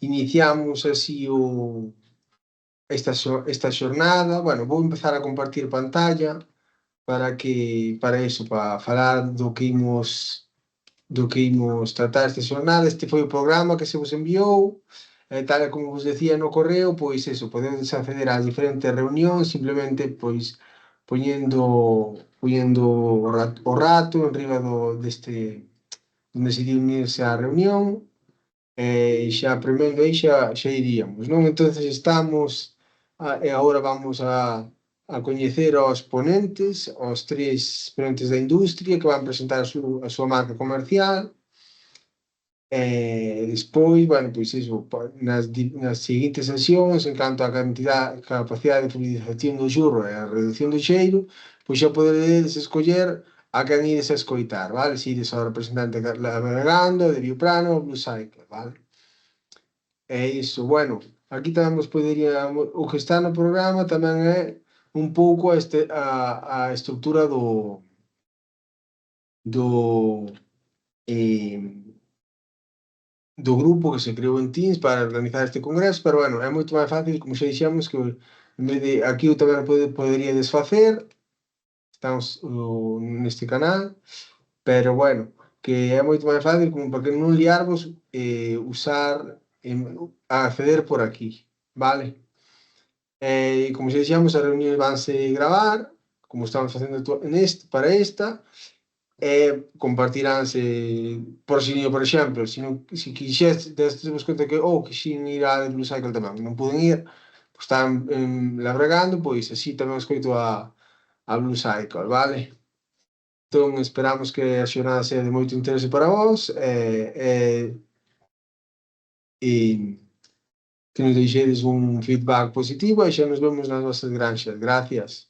iniciamos así esta xornada. Bueno, vou empezar a compartir pantalla para iso, para falar do que imos tratar esta xornada. Este foi o programa que se vos enviou, tal e como vos decía no correo, pois eso, podedes acceder ás diferentes reunións simplemente pois poñendo o rato enriba onde se di unirse á reunión, e xa premendo aí xa iríamos, non? Entonces e agora vamos a coñecer aos ponentes, aos tres ponentes da industria que van presentar a súa marca comercial. Despois, bueno, pois iso, nas seguintes sesións, en canto á capacidade de fluidización do xurro e a reducción do cheiro, pois xa podedes escoller a quen ides a escoitar, vale? Se ides ao representante Labragando, de Bioprano ou Blue Cycle, vale? É iso, bueno, aquí tamén vos poderíamos, o que está no programa tamén é un pouco a estrutura do, eh, do grupo que se creou en Teams para organizar este congreso, pero bueno, é moito máis fácil, como xa dixemos, que en vez de aquí eu tamén podería desfacer, estamos neste canal, pero bueno, que é moito máis fácil como para que non liarvos, acceder por aquí, vale? Como xa dixemos, as reunións vanse gravar, como estamos facendo para esta, compartiránse por exemplo, se quixestes, destes conta que quixen ir á de Blue Cycle tamén, non puden ir, pois están labregando, pois así tamén escoito a Blue Cycle, vale? Entón, esperamos que a xornada sea de moito interese para vós, e que nos deixedes un feedback positivo e xa nos vemos nas nosas granxas. Gracias.